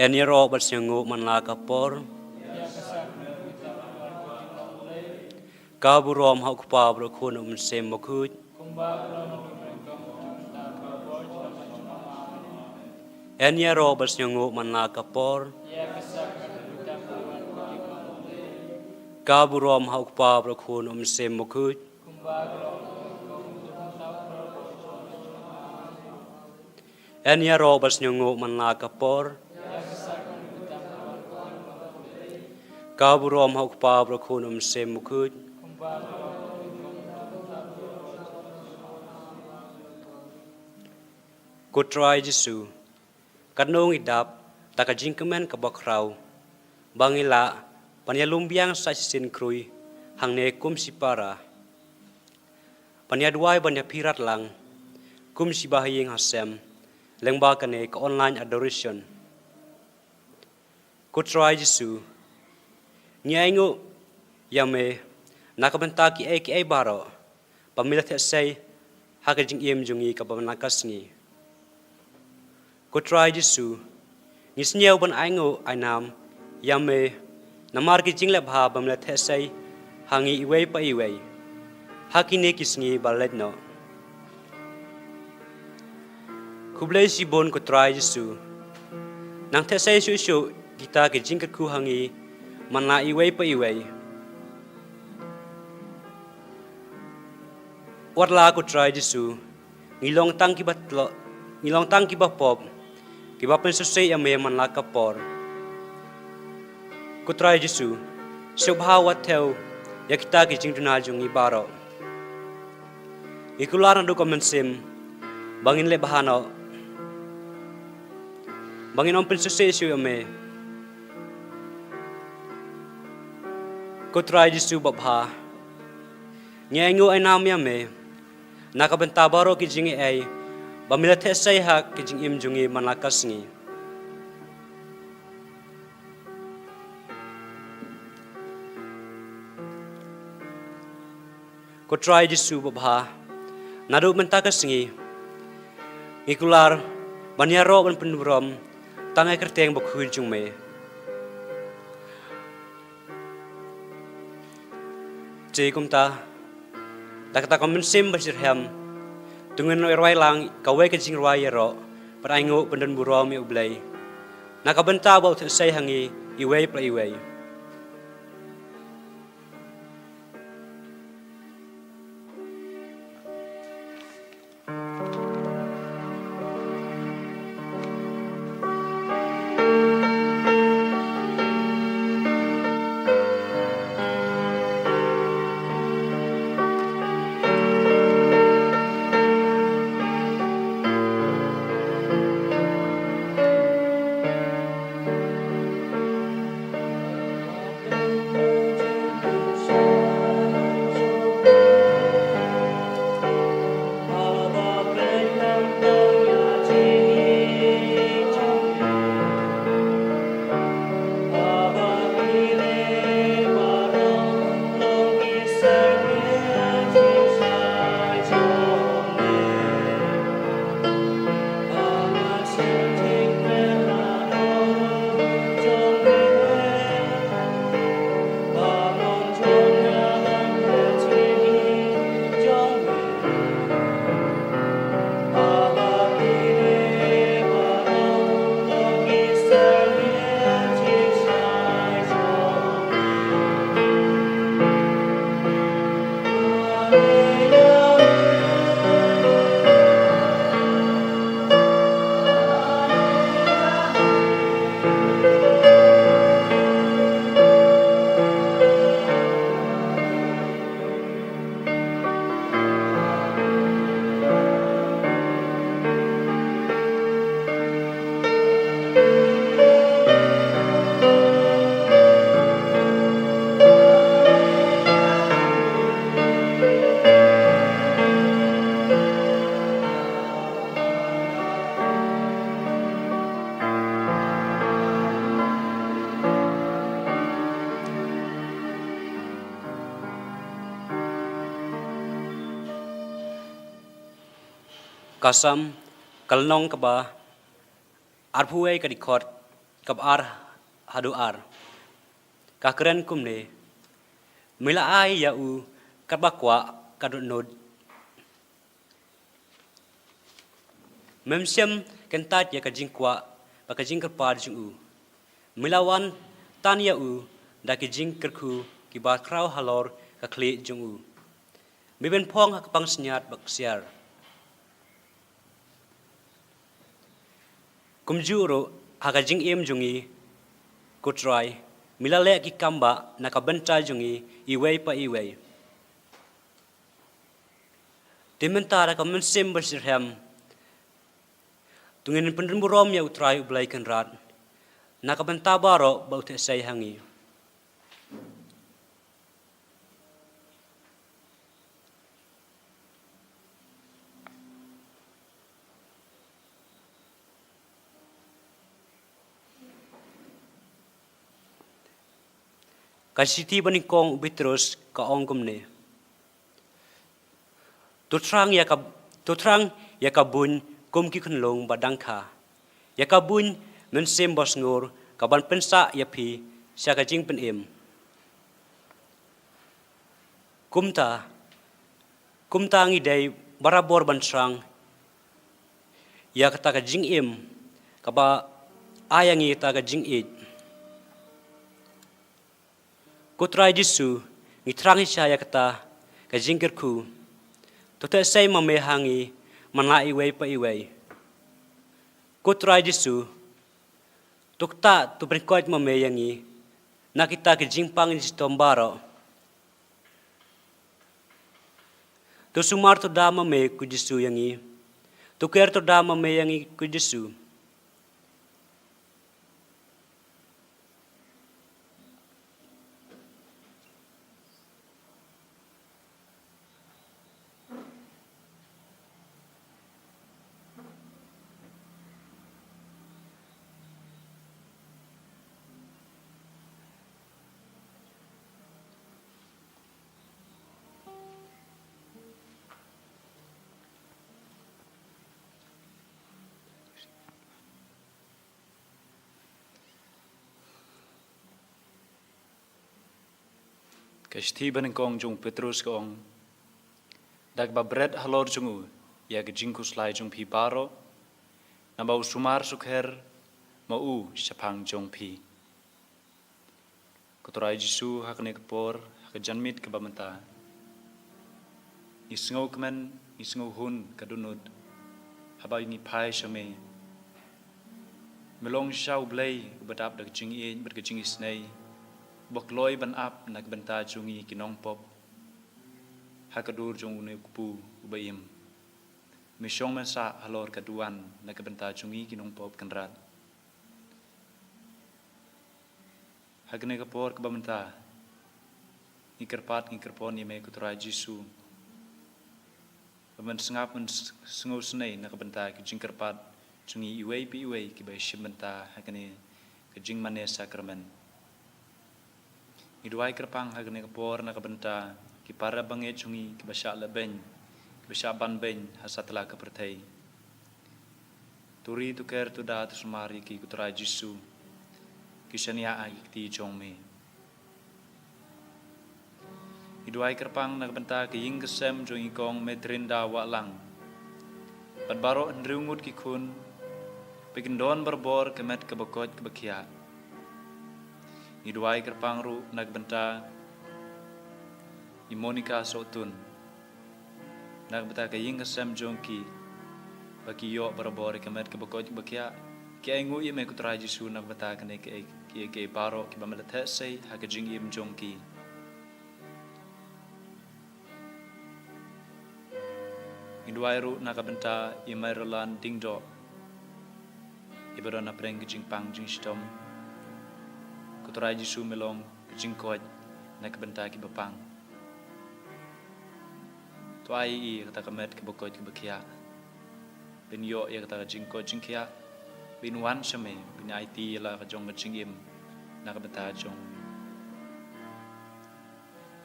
Eniro bersengu manla kapor. Kaburom hau kupa berkun sem mokut. Eniro bersengu manla kapor. Kaburom hau kupa berkun sem mokut. Eniro bersengu manla kapor. Kaburom hau kupa berkun sem mokut. Kutrai Jesu, kanong idap, takajingkemen kabakrau, bangila, panyalumbiang sa sisin krui, hang ne kum si para. Panyaduay banyapirat lang, kum si bahaying hasem, lengba kane ka online adoration. Kutrai Jesu, nyaingo, yame, nakabentaki ay baro, pamilat say, hakajing iem jungi kabanakas ngi. Kutrai Jesu, nisnyaw ban aingo ainam, yame, namarki jinglep ha bamlet hesay, hangi iway pa iway, hakine kisngi balet no. Kublay si bon kutrai Jesu, nang tesay susu kita ke jingkat ku hangi, manla iway pa iway. Watla kutrai Jesu, ngilong tang kibapop, kibapan susay ame manla kapor. Kutrai Jesu, subhawat teo, ya kita kijing dunajung ibaro. Ikular na dokumensim, bangin lebahano, bangin ompin susay siya ame. Kutrai Jesu babha, nyaingo ay nami ame, nakabentabaro kijing ay, bamilat hesay hak kijing imjungi manlakas ngi. Kutrai Jesu babha, nadu mentakas ngi, ngikular, banyaro ban penurom, tangay kerteng bakhul jung me. Jai kumta, takta komensim bersirham, dengan erwai lang kawai kecing ruai ero, peraingo pendan burom ublay. Nakabenta bau tersay hangi iway pra iway. Kasam kalnong kaba arpuai kadikot ar hadu ar. Kakeren kumne. Mila ai ya u kabakwa kadut nod. Memsiam kentat ya kajing kwa ba kajing kerpar jing u. Milawan tan ya u da kajing kerku ki ba krau halor ka kle jing u. Miben pong ha kapang senyat bak siar. Kumjuro ha kajing em jungi kutrai milale ki kamba na kabenta jungi iwei pa iwei. Dimentara ka mensim bersirham tungin pendun burom ya utrai ublai kenrat na kabenta baro bau te sai hangi. Kasiti banikong Petrus ka ongkum ne. Tutrang ya kabun kum ki kunlong badangka. Ya kabun mensim bos ngur kaban pensa ya pi sia ka jing pen em. Kumta ngi dai barabor bansrang. Ya kata ka jing em kaba ayangi ta ka jing it. Kutrai Jisu ngitrangi saya kata ka jingkerku. Tota sai mamehangi mana iwei pa iwei. Kutrai Jisu tukta tu berkoit mameyangi na kita ke jingpang di tombaro. Tu sumar tu da mame ku Jisu yangi. Tu ker tu da mameyangi ku Jisu. Kashti banengkong jung Petrus kong dag ba bread halor jungu ya ke jingkus lai jung pi baro na bau sumar sukher ma u syapang jung pi kotorai Jisu hakne kepor hak janmit ke bamenta isngau kemen isngau hun kadunut habai ni pai shame melong shau blai badap dak jing in ber ke jing isnei bok loi ban ap nak benta jungi kinong pop hakadur jung une kupu ubayim misyong mensa halor kaduan nak benta jungi kinong pop kenrat hagne kapor ke bamenta ngikerpon ni me kutra Jisu bamen sengap men sengu senei nak benta ke jingkerpat jungi iwei pi iwei ki bai shimenta hagne ke jing mane sakramen Iduai kerpang hagne kapor na kabenta ki para bange chungi ki basya lebeng ki basya ban beng hasatla ka pertai turi tu ker tu da tu sumari ki kutra Jisu ki shania ai ti jongme Iduai kerpang na kabenta ki ying kesem jongi kong metrinda wa lang padbaro ndriungut ki kun pekindon berbor kemet kebakot kebakia Iduai kerpang ru nagbenta imonika sotun nagbenta kaying kesem jongki baki yo barabore kemet kebakot bakia ki aingu ye me kutra Jisu nagbenta kane ke baro ki bamelathe sei hakajing im jongki Iduai ru nakabenta imairolan dingdo ibadona preng jing pang jing stom Kuturai Jisu melong jingkot nak benta ki bapang. Tu ai kata kamet ki bokot ki bakia. Bin yo ya kata jingkot jingkia. Bin wan shame bin IT la ka jong jingim nak benta jong.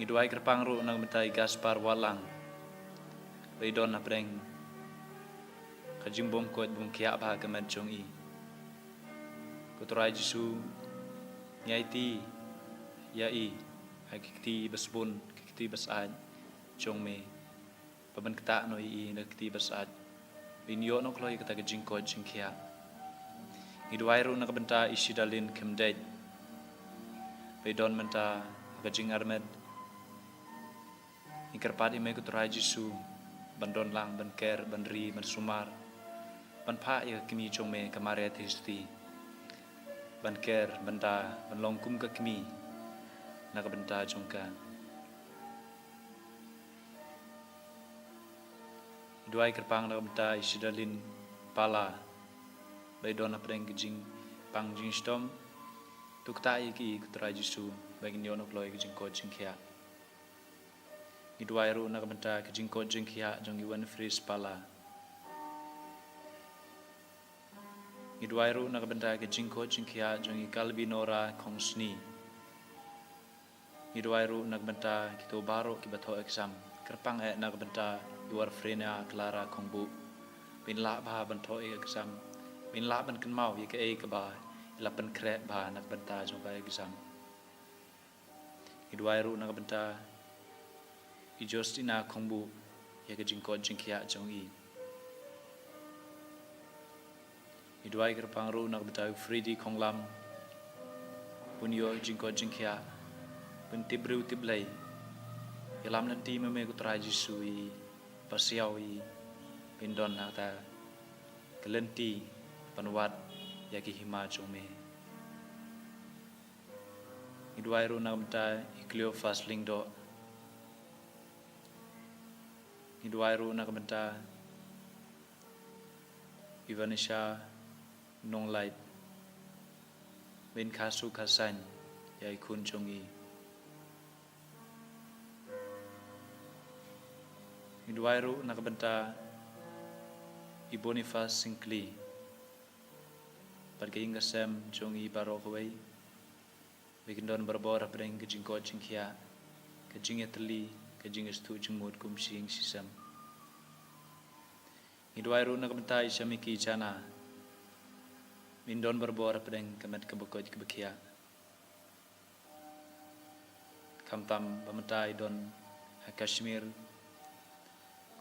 Ngiduai kerpang ru nak benta Gaspar walang. Beidon na preng. Ka jingbom kot bum kia ba kamet jong i. Kuturai Jisu nyaiti yai hai kiti basbun kiti basaj chong me paban kata no I na kiti basaj binyo no kloi kata jingko jingkia Idwairu na kabenta isidalin kemdej Baidon menta gajing armed Ingkerpat ime kuturai Jisu bandon lang ban ker ban ri ban sumar ban pha ya kimi chong me kamare thisti ban ker banda ban longkum ka kimi na kabenta chong ka Idwai kerpang na kabenta isidalin pala Baidon na preng gajing pang jing stom tukta iki kuturai Jisu bagin yono kloi gajing ko jingkia Idwairu na kabenta gajing ko jingkia jong iwan fris pala Idwairu na kabenta gajing ko jingkia jong ikalbi nora kongsni Idwairu na kabenta kito baro kibato exam kerpang na kabenta iwar frena klara kongbu bin la ba banto exam bin la ban kan mau ye ke ka ba la ban kre ba na kabenta jong ba exam Idwairu na kabenta Ijostina kongbu ya gajing ko jingkia jong I Idwai kerpangru nak betau Fridi konglam punyo jingko jingkia pentibru tiblai Yalam nanti meme kuturai Jisu I pasiau I pindon nata kelenti panwat yaki hima jome Idwai ru nak beta Cleophas lingdo Idwai ru nak beta Ivanisha nong light ben kasu kasan yai kun chongi Idwai ru nak beta Ibonifas singkli Pergi hingga sem chongi barokawai Bikin don berbor bereng kejing ko jingkia kejing eteli kejing estu jengmut kumsing sisam Idwai ru nak beta isamiki jana Mindon berbor pedeng kemet kebukoj kebekia Kamtam pemetai don Kashmir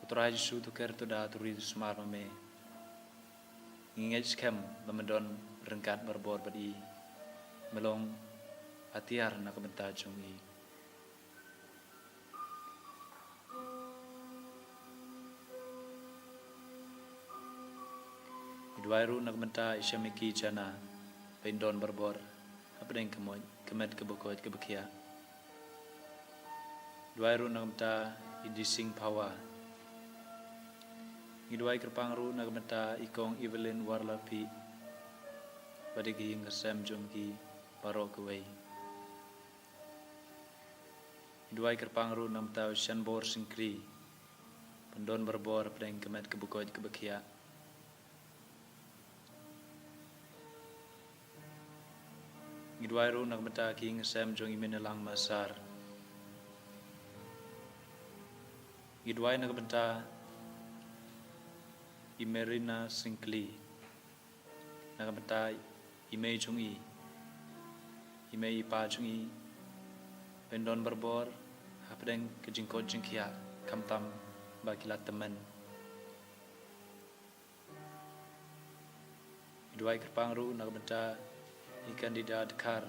Kuturai Jisu tuker tu dah turi semar mame Ngingej kem bemedon berengkat berbor badi Melong atiar nak benta jungi Idwairu nak benta isyamiki jana Pendon berbor Apedeng kemoj kemet kebukoj kebekia Idwairu nak benta idising pawa Idwai kerpangru nak benta ikong Evelyn warlapi Badigi hingga sem jongki barokawai Idwai kerpangru nak benta syanbor singkri Pendon berbor apedeng kemet kebukoj kebekia Idwairu nak beta king sem jong imenelang masar Idwai nak beta Imerina singkli nak beta ime jong ime ipa jong pendon berbor hapdeng kejingko jingkia kamtam bagilah teman Idwai kerpangru nak beta ikan dida dekar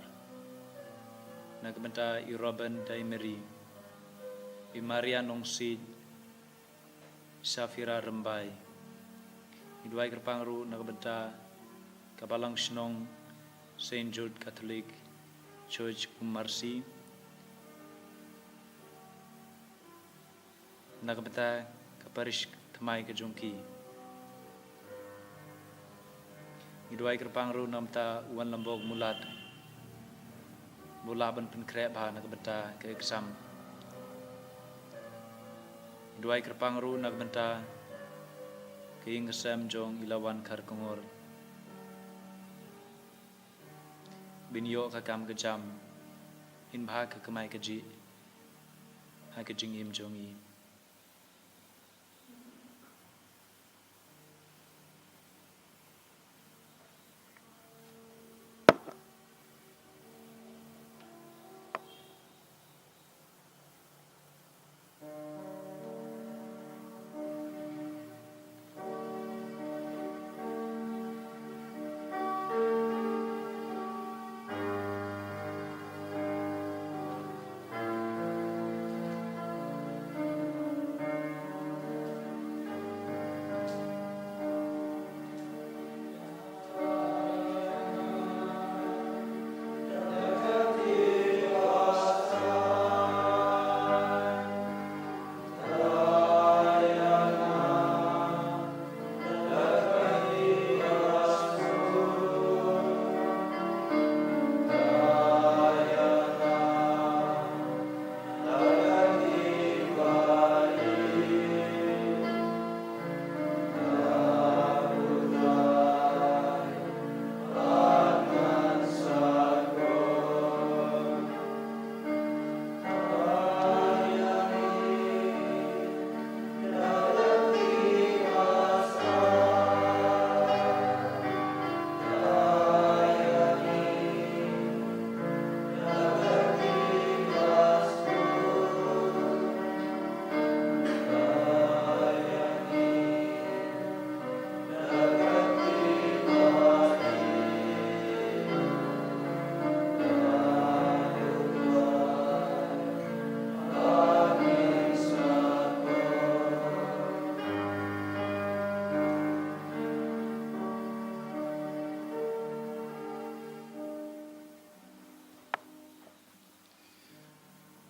nak benta I Robin Daimeri I Maria Nongsid Safira Rembai Idwai kerpangru nak benta kabalang senong Saint Jude Catholic Church Umarsi nak benta kaparish temai kejongki Idwai kerpangru namta uan lambog mulat Bulaban penkrep ha nak benta ke exam Idwai kerpangru nak benta ke ingesam jong ilawan karkongor Binyo kakam kejam In bha ke kemai keji Ha kejing im jongi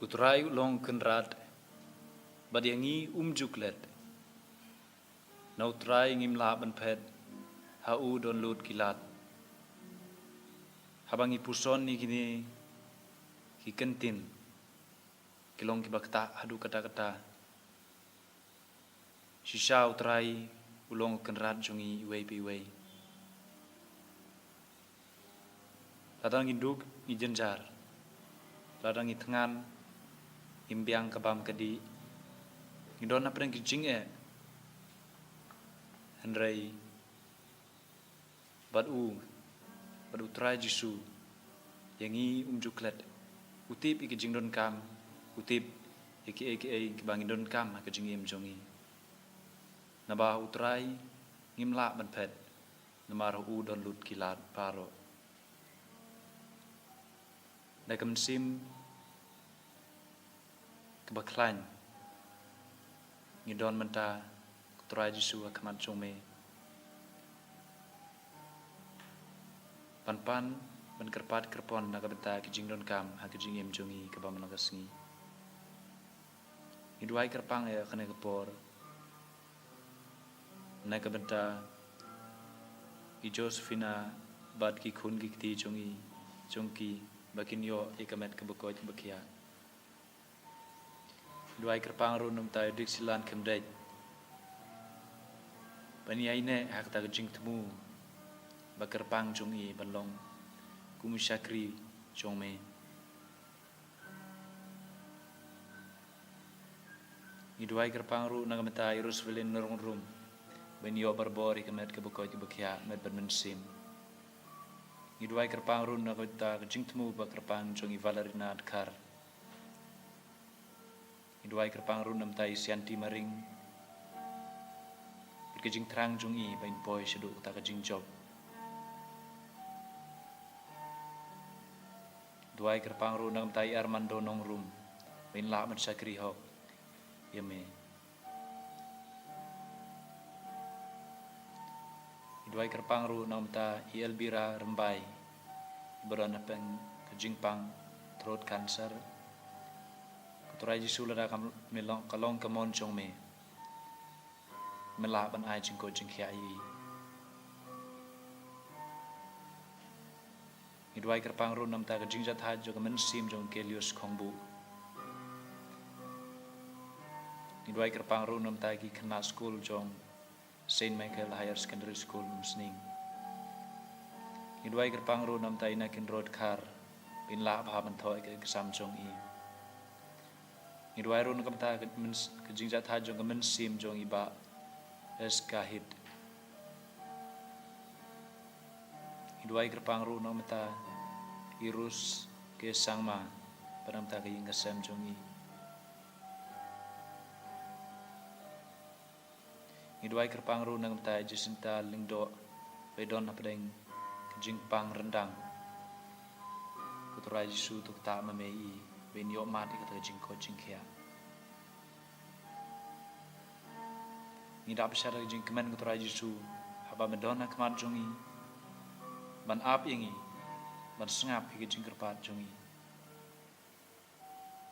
Utrai ulong kenrat, badiangi juklet. Na utrai ngimla ban pet, hau don lut kilat. Habangi puson ni kini ki kentin, kilong ki bakta hadu kata-kata. Shisha utrai ulong kenrat jungi iwei piwei. Ladang induk ijenjar, ladang itengan imbiang kabam kedi, ngidon apa yang kijing Henry badu trai jisu yangi juklet utip ikijing don kam utip iki kibangin don kam ikijing im jongi nabah utrai ngimla ban pet namar don lut kilat paro nakam sim kebaklan ngidon menta trai jisu akamat jome pan ban kerpat kerpon naga benta kijing don kam ha kijing em jongi kabam naga sengi iduai kerpang kena kepor naga benta i Josephina bad ki khun ki ti jongki bakin yo ikamet kebekoj bekia iduai kerpang runum ta diksilan kemdej Bani aine hak ta jing temu bakerpang jongi balong kumusyakri jongme Iduai kerpang ru nagamata irus velin nurung rum bani yo barbori kemet kebukoj bekya met bermensim Iduai kerpang ru nagamata jing temu bakerpang jongi valerina adkar Iduai kerpang ru namtai sianti maring kejing terang jungi bain boy seduk tak kejing job duai kerpang ru nang tai Armando nong rum bain la man sakri ho yeme duai kerpang ru nang ta Elbira rembai berana peng kejing pang throat cancer kuturai jisulada kam melong kalong kamon chongme melak ban ai jingko jingkiai Iduai kerpang ru nam ta jing jat ha jo men sim jong kelius khongbu Iduai kerpang ru nam ta ki khna school jong Saint Michael Higher Secondary School musning Iduai kerpang ru nam ta ina kin road car bin la bha ban thoi ke sam jong Iduai ru nam ta jing jat ha jong men sim jong iba Eskahid Iduai kerpang ru nang mata irus ke sangma padam ta kaying kasam jongi Iduai kerpang ru nang mata Jacinta lingdo bedon apdeng jingpang rendang kuturai jisu tuk ta mamei ben yo mati kata jingko jingkia Ni dap syara jing kemen kuturai jisu haba medona kemat jongi ban ap ingi ban sengap higi jing kerpat jongi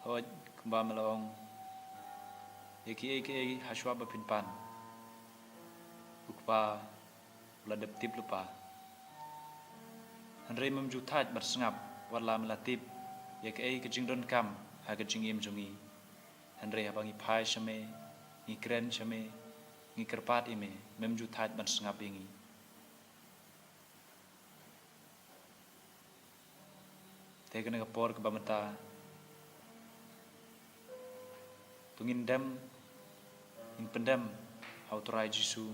hoj kemba melong eki haswa bapin pan ukpa ula deptip lupa Henry memjutaj ban sengap wala melatip eki kejing don kam ha kejing im jongi Henry habangi pai syame ni kren syame ngi kerpat ime memjutaj ban sengap ingi Tegana kapor ke bamata tungin dem in pendem hau turai jisu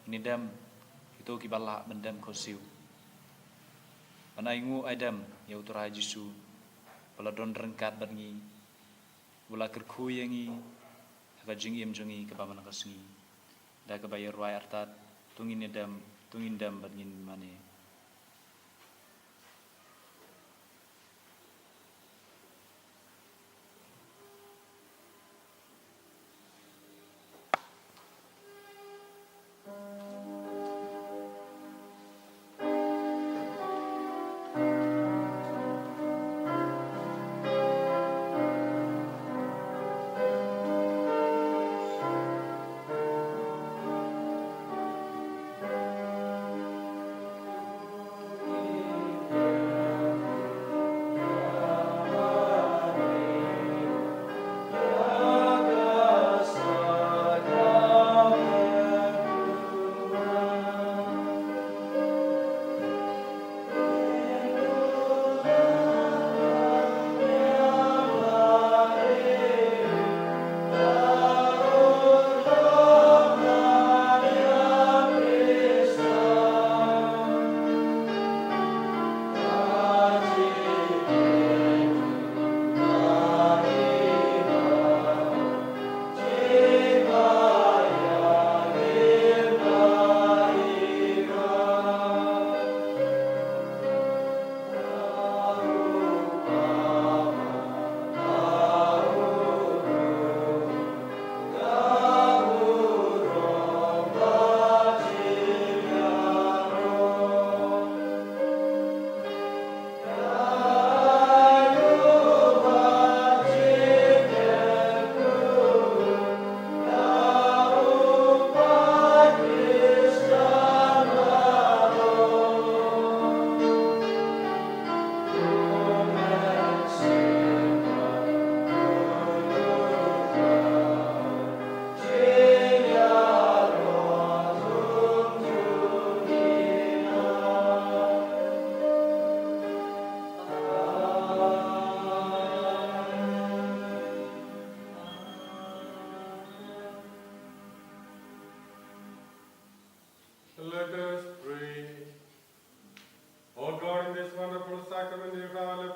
ini dem itu kibala mendem kosiu Panaingu adam ya turai jisu pala don rengkat bangi wala kerku yangi haka jingi em jongi ke bamana kasngi da ka bayar ruai artat tungin dem bangin mane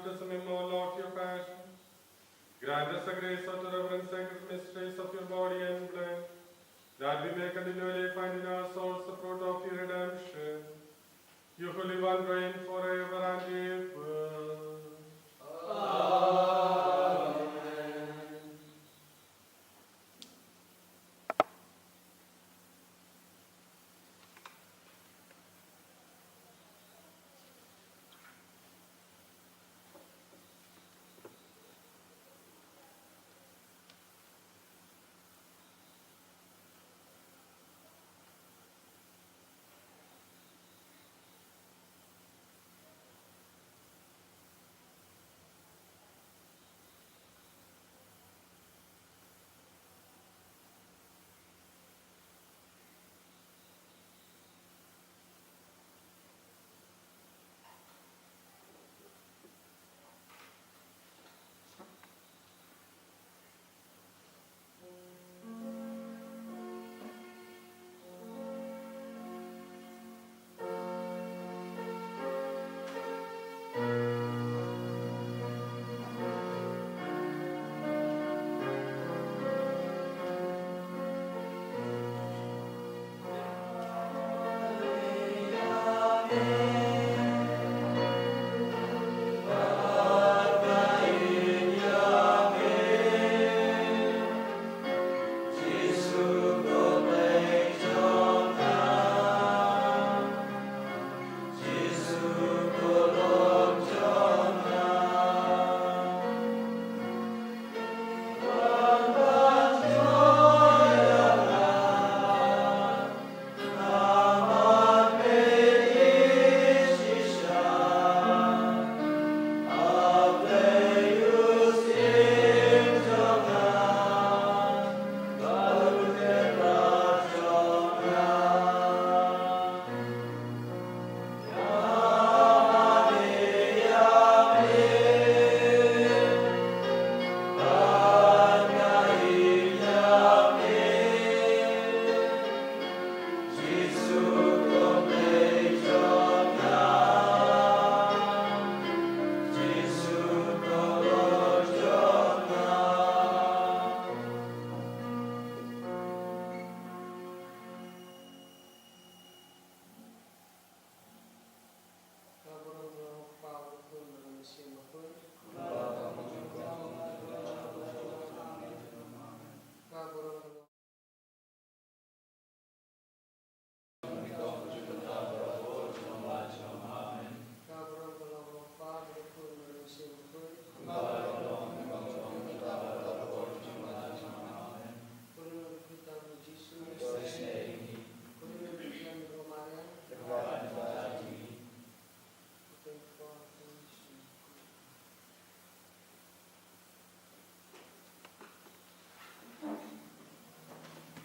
baptism in our Lord, your passion. Grant us the grace of the reverent sacred mysteries of your body and blood, that we may continually find in our souls the fruit of your redemption. You holy one, reign forever and ever.